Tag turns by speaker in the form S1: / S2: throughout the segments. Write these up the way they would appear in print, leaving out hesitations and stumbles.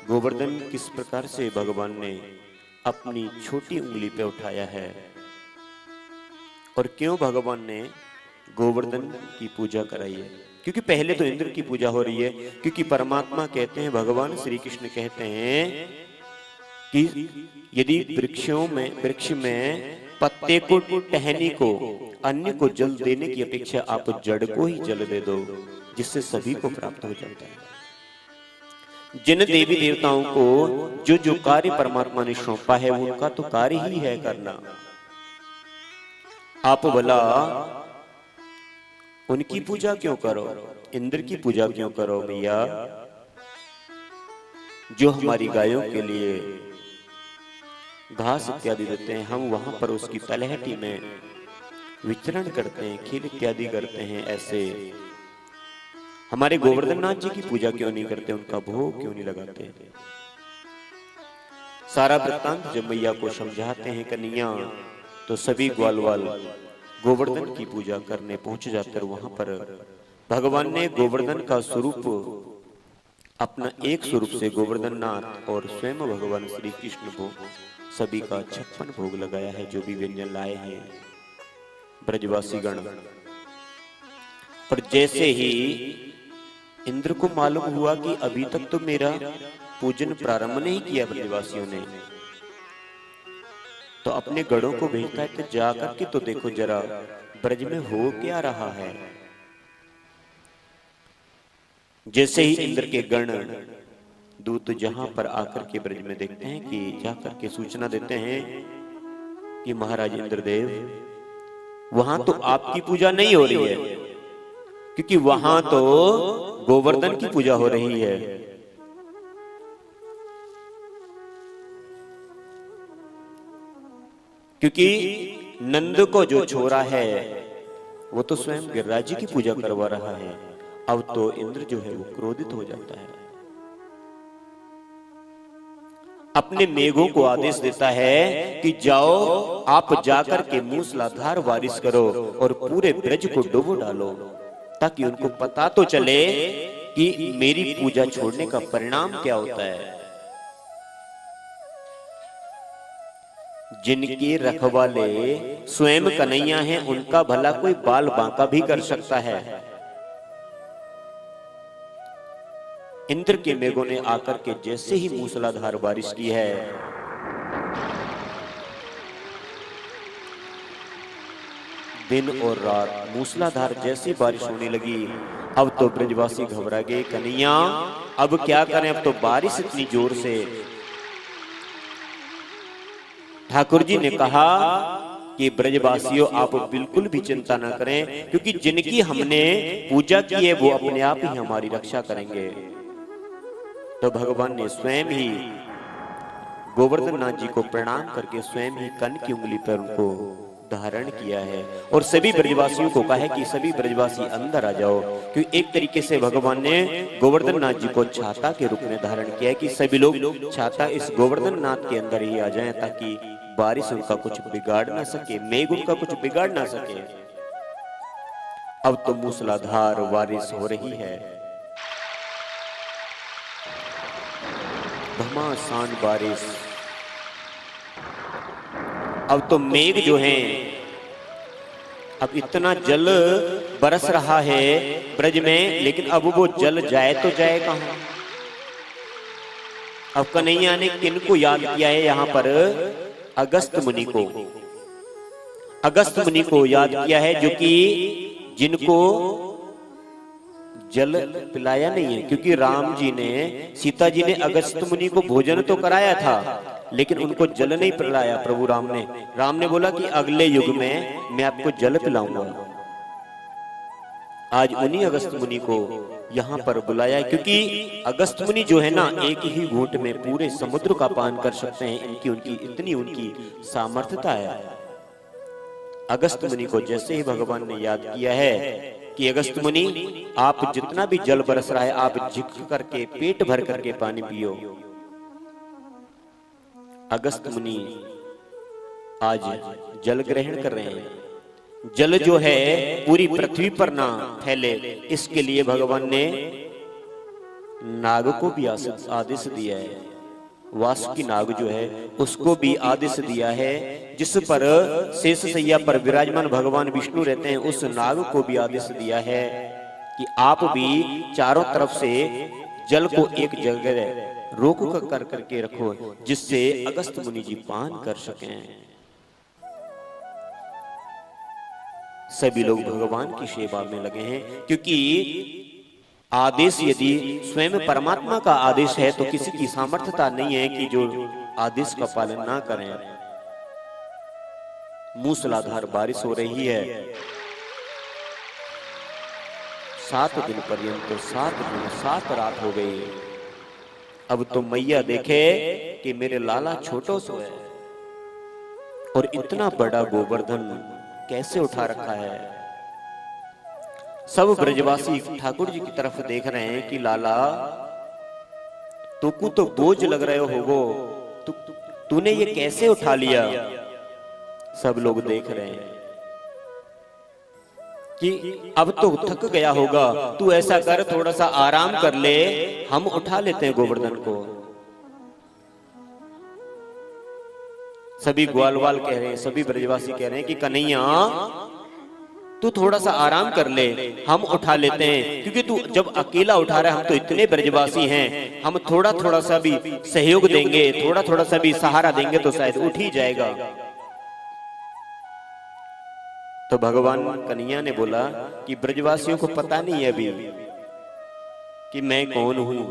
S1: गोवर्धन किस प्रकार से भगवान ने अपनी छोटी उंगली पे उठाया है और क्यों भगवान ने गोवर्धन की पूजा कराई है। क्योंकि पहले तो इंद्र की पूजा हो रही है, क्योंकि परमात्मा कहते हैं, भगवान श्री कृष्ण कहते हैं कि यदि वृक्ष में पत्ते को, टहनी को, अन्य को जल देने की अपेक्षा आप जड़ को ही जल दे दो, जिससे सभी को प्राप्त हो जाता है। जिन देवी देवताओं को जो जो कार्य परमात्मा ने सौंपा है उनका तो कार्य ही है करना। आप भला उनकी पूजा क्यों करो, इंद्र की पूजा क्यों करो भैया? जो हमारी गायों के लिए घास इत्यादि देते हैं, हम वहां पर उसकी तलहटी में विचरण करते हैं, खीर इत्यादि करते हैं। ऐसे हमारे गोवर्धन नाथ जी की पूजा क्यों नहीं करते, उनका भोग क्यों नहीं लगाते? सारा वृत्तांत जब मैया को समझाते हैं कन्हैया, तो सभी ग्वालवाल गोवर्धन की पूजा करने पहुंच जाते हैं। वहां पर भगवान ने गोवर्धन का स्वरूप, अपना एक स्वरूप से गोवर्धन नाथ और स्वयं भगवान श्री कृष्ण को सभी का 56 भोग लगाया है, जो भी व्यंजन लाए हैं ब्रजवासी गण। और जैसे ही इंद्र को मालूम हुआ कि अभी तक तो मेरा पूजन प्रारंभ नहीं किया ब्रजवासियों ने, तो अपने गणों को भेजता है कि जाकर के तो देखो जरा ब्रज में हो क्या रहा है। जैसे ही इंद्र के गण दूत जहां पर आकर के ब्रज में देखते हैं कि जाकर के सूचना देते हैं कि महाराज इंद्रदेव, वहां तो आपकी पूजा नहीं हो रही है, क्योंकि वहां तो गोवर्धन की पूजा हो रही है। क्योंकि नंद को जो छोरा है वो तो स्वयं गिरिराज जी की पूजा करवा रहा है। अब तो इंद्र जो है वो क्रोधित हो जाता है, अपने मेघों को आदेश देता है कि जाओ आप जाकर के मूसलाधार बारिश करो और पूरे ब्रज को डुबो डालो, ताकि उनको पता तो चले कि मेरी पूजा छोड़ने का परिणाम क्या होता है। जिनके रखवाले स्वयं कन्हैया हैं, उनका भला कोई बाल बांका भी कर सकता है। इंद्र के मेघों ने आकर के जैसे ही मूसलाधार बारिश की है, दिन और रात मूसलाधार जैसी बारिश होने लगी। अब तो ब्रजवासी घबरा गए, कन्हैया अब क्या करें, अब तो बारिश इतनी जोर से। ठाकुर जी ने कहा कि ब्रजवासियों आप बिल्कुल भी चिंता ना करें, क्योंकि जिनकी हमने पूजा की है वो अपने आप ही हमारी रक्षा करेंगे। तो भगवान ने स्वयं ही गोवर्धन नाथ जी को प्रणाम करके स्वयं ही कन की उंगली पर उनको धारण किया है और सभी ब्रजवासियों को कहा है कि सभी ब्रजवासी अंदर आ जाओ। क्योंकि एक तरीके से भगवान ने गोवर्धन नाथ जी को छाता के रूप में धारण किया है कि सभी लोग छाता इस गोवर्धन नाथ के अंदर ही आ जाएं, ताकि बारिश उनका कुछ बिगाड़ ना सके, मेघ उनका कुछ बिगाड़ ना सके। अब तो मूसलाधार बारिश हो रही है, घमासान बारिश। अब तो मेघ जो है, अब इतना जल बरस रहा है ब्रज में, लेकिन अब वो जल जाए तो जाए कहां? अब कन्हैया ने किनको याद किया है यहां पर? अगस्त मुनि को, अगस्त मुनि को याद किया है, जो कि जिनको जल पिलाया नहीं है। क्योंकि राम जी ने, सीता जी ने अगस्त मुनि को भोजन तो कराया था, लेकिन उनको जल नहीं पिलाया प्रभु राम ने। राम ने बोला कि अगले युग में मैं आपको जल पिलाऊंगा। आज उन्हीं अगस्त मुनि को यहां पर बुलाया है, क्योंकि अगस्त मुनि जो है ना, एक ही घूंट में पूरे समुद्र का पान कर सकते हैं। इतनी उनकी सामर्थ्यता है। अगस्त मुनि को जैसे ही भगवान ने याद किया है कि अगस्त मुनि आप जितना भी जल बरस रहा है, आप झुक करके पेट भर करके पानी पियो। अगस्त मुनि आज जल ग्रहण कर रहे हैं। जल जो है पूरी पृथ्वी पर ना फैले, इसके लिए भगवान ने नाग को भी आदेश दिया है, वासुकी नाग जो है उसको भी आदेश दिया है, जिस पर शेष शैया पर विराजमान भगवान विष्णु रहते हैं, उस नाग को भी आदेश दिया है कि आप भी चारों तरफ से जल को एक जगह रोक कर करके रखो, जिससे अगस्त मुनि जी पान कर सकें। सभी लोग भगवान की सेवा में लगे हैं, क्योंकि आदेश यदि स्वयं परमात्मा का आदेश है तो किसी की सामर्थ्यता नहीं है कि जो आदेश का पालन ना करें। मूसलाधार बारिश हो रही है, 7 दिन पर्यंत, 7 दिन 7 रात हो गई। अब तो मैया देखे कि मेरे लाला छोटो सो है और इतना बड़ा गोवर्धन कैसे उठा रखा है। सब ब्रजवासी ठाकुर जी की तरफ देख रहे हैं कि लाला तुमको तो बोझ लग रहे होगो, तूने ये कैसे उठा लिया। सब लोग देख रहे हैं कि अब तो थक गया होगा, तू ऐसा कर थोड़ा सा आराम कर ले, हम उठा लेते हैं गोवर्धन को। सभी ग्वालवाल कह रहे हैं, सभी ब्रजवासी कह रहे हैं कि कन्हैया तू थोड़ा सा आराम कर ले, हम उठा लेते हैं, क्योंकि तू जब अकेला उठा रहा है, हम तो इतने ब्रजवासी हैं, हम थोड़ा थोड़ा सा भी सहयोग देंगे, थोड़ा थोड़ा सा भी सहारा देंगे तो शायद उठ ही जाएगा। तो भगवान कन्हैया ने बोला कि ब्रजवासियों को पता नहीं है अभी कि मैं कौन हूं।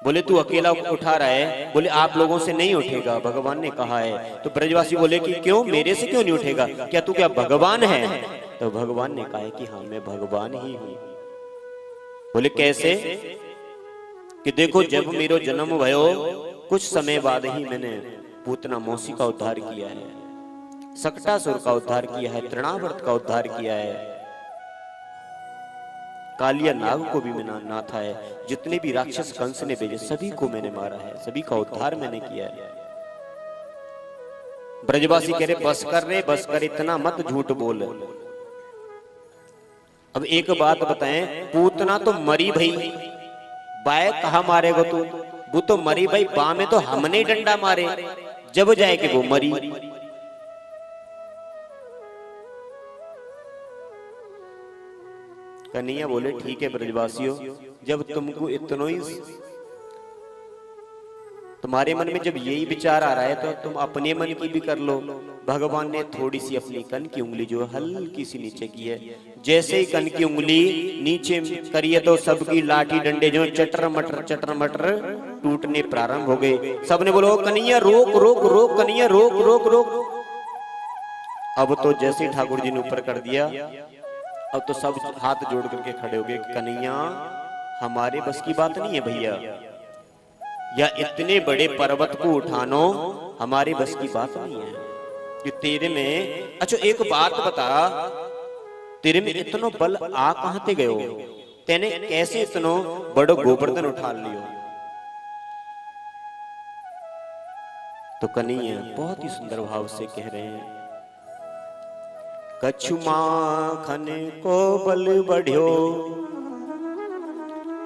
S1: बोले तू अकेला उठा रहा है, बोले आप लोगों से नहीं उठेगा, भगवान ने कहा है। तो ब्रजवासी बोले कि क्यों, मेरे से क्यों नहीं उठेगा, क्या तू क्या भगवान है। तो भगवान ने कहा कि हाँ मैं भगवान ही हूं। बोले कैसे, कि देखो जब मेरा जन्म भयो कुछ समय बाद ही मैंने पूतना मौसी का उद्धार किया है, सकटासुर का उद्धार किया है, तृणावर्त का उद्धार किया है, कालिया नाग को भी मैंने नाथा है, जितने भी राक्षस कंस ने भेजे सभी को मैंने मारा है, सभी का उद्धार मैंने किया है। ब्रजवासी कह रहे बस कर रे, बस कर, इतना मत झूठ बोल। अब एक बात बताएं, पूतना तो मरी भाई, बाय कहा मारेगा तू, वो तो मरी भाई, बा में तो हमने डंडा मारे, जब जाए कि वो मरी। कन्हैया बोले ठीक है ब्रजवासियों, जब तुमको इतना ही तुम्हारे मन में जब यही विचार आ रहा है तो तुम अपने मन की भी कर लो। भगवान ने थोड़ी सी अपनी कन की उंगली जो हल्की सी नीचे की है, जैसे ही कन की उंगली नीचे करी है तो सबकी लाठी डंडे जो चटर मटर टूटने प्रारंभ हो गए। सबने बोलो कन्हैया रोक रोक रोक, कन्हैया रोक रोक रोक। अब तो जैसे ठाकुर जी ने ऊपर कर दिया, अब तो सब हाथ जोड़ करके खड़े हो गए, कन्हैया हमारे बस की बात नहीं है भैया, या इतने बड़े पर्वत को उठानो हमारे बस की बात नहीं है कि तेरे में। अच्छा एक बात बता, तेरे में इतना बल आ कहां ते गयो, तेने कैसे इतना बड़ो गोवर्धन उठा लियो। तो कन्हैया बहुत ही सुंदर भाव से कह रहे हैं, कछु माखन को बल बढ़्यो,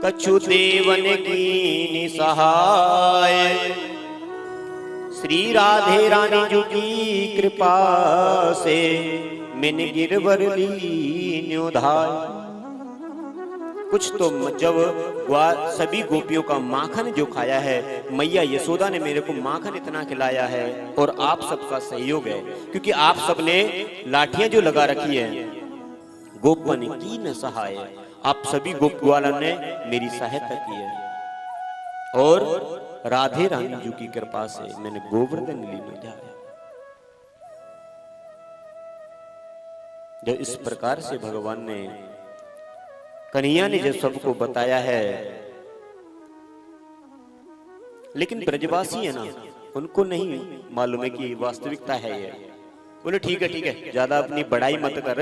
S1: कछु देवन की सहाय, श्री राधे रानी जी की कृपा से मैंने गिरवर लीन्यो धाय। कुछ तो जब सभी गोपियों का माखन जो खाया है, मैया यशोदा ने मेरे को माखन इतना खिलाया है, और आप सबका सहयोग है, क्योंकि आप सबने लाठियां जो लगा रखी है, गोपन की न सहाय, आप सभी गोप ग्वालों ने मेरी सहायता की है, और राधे रानी जी की कृपा से मैंने गोवर्धन लीन जाया। जब इस प्रकार से भगवान ने कन्हैया ने जब सबको बताया है, लेकिन ब्रजवासी है ना, उनको नहीं मालूम है कि वास्तविकता है ये। बोले ठीक है, ज्यादा अपनी बड़ाई मत कर,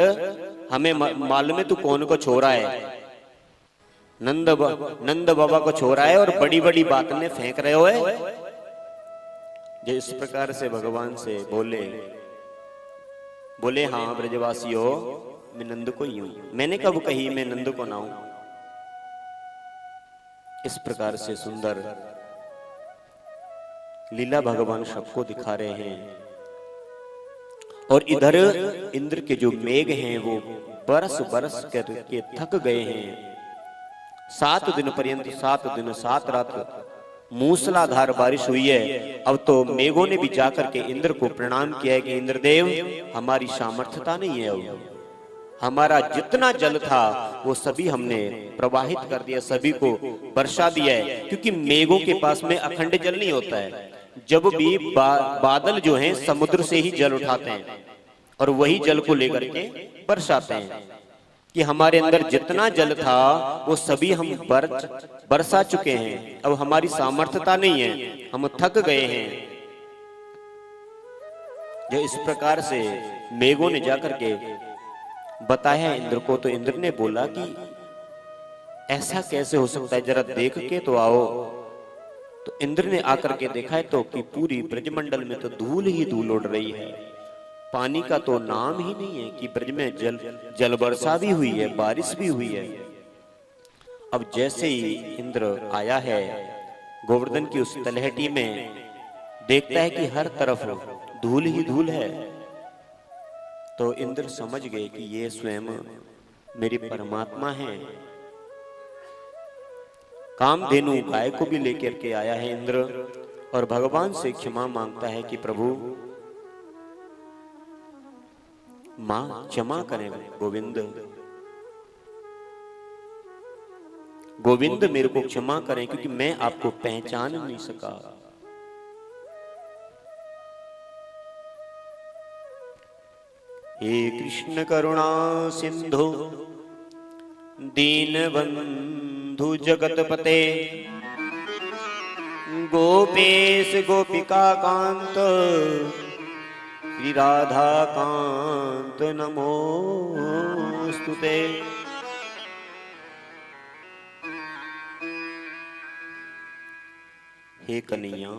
S1: हमें मालूम है तू कौन को छोरा है, नंद बाबा को छोरा है, और बड़ी बड़ी बात में फेंक रहे हो। जो इस प्रकार से भगवान से बोले हाँ ब्रजवासियों, मैं नंद को ही हूं। मैंने कब कही मैं नंद को ना हूं। इस प्रकार से सुंदर लीला भगवान सबको दिखा रहे हैं। और इधर इंद्र के जो मेघ हैं वो बरस बरस करके थक गए हैं। 7 दिन पर्यंत 7 दिन 7 रात मूसलाधार बारिश हुई है। अब तो मेघों ने भी जाकर के इंद्र को प्रणाम किया है कि इंद्रदेव हमारी सामर्थ्यता नहीं है, अब हमारा जितना जल था वो सभी हमने प्रवाहित कर दिया, सभी को वर्षा दिया है। क्योंकि मेघों के पास में अखंड जल नहीं होता है। जब भी बादल जो हैं समुद्र से ही जल उठाते हैं और वही जल को लेकर के बरसाते हैं। कि हमारे अंदर जितना जल था वो सभी हम बरसा चुके हैं, अब हमारी सामर्थ्यता नहीं है, हम थक गए हैं। जो इस प्रकार से मेघों ने जाकर के बताया इंद्र को, तो इंद्र ने बोला कि ऐसा कैसे हो सकता है, जरा देख के तो आओ। तो इंद्र ने आकर के देखा है तो कि पूरी ब्रजमंडल में तो धूल ही धूल उड़ रही है, पानी का तो नाम ही नहीं है कि ब्रज में जल वर्षा भी हुई है, बारिश भी हुई है। अब जैसे ही इंद्र आया है गोवर्धन की उस तलहटी में, देखता है कि हर तरफ धूल ही धूल है। तो इंद्र समझ गए कि ये स्वयं मेरे परमात्मा हैं। कामधेनु गाय को भी लेकर के आया है इंद्र और भगवान से क्षमा मांगता है कि प्रभु मां क्षमा करें, गोविंद गोविंद मेरे को क्षमा करें क्योंकि मैं आपको पहचान नहीं सका। हे कृष्ण करुणा सिंधु दीनबंधु जगतपते गोपेश गोपिका कांत श्री राधा कांत नमोस्तुते। हे कन्हैया,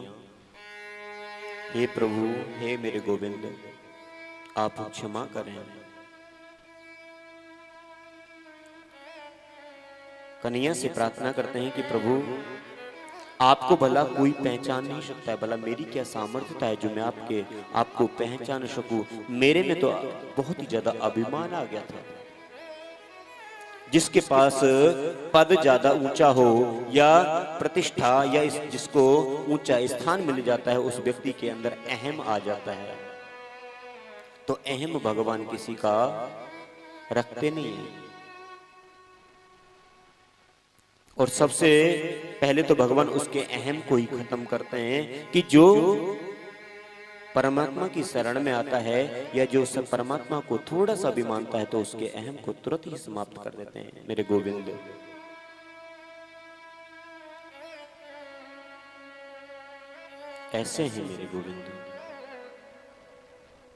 S1: हे प्रभु, हे मेरे गोविंद, आप क्षमा करें। कन्हैया से प्रार्थना करते हैं कि प्रभु आपको भला कोई पहचान नहीं सकता है, भला मेरी क्या सामर्थ्यता है जो मैं आपको पहचान सकूं। मेरे में तो बहुत ही ज्यादा अभिमान आ गया था। जिसके पास पद ज्यादा ऊंचा हो या प्रतिष्ठा या जिसको ऊंचा स्थान मिल जाता है, उस व्यक्ति के अंदर अहम आ जाता है। तो अहम भगवान किसी का रखते नहीं है। और सबसे पहले तो भगवान उसके अहम को ही खत्म करते हैं कि जो परमात्मा की शरण में आता है या जो सब परमात्मा को थोड़ा सा भी मानता है तो उसके अहम को तुरंत ही समाप्त कर देते हैं मेरे गोविंद। ऐसे हैं मेरे गोविंद।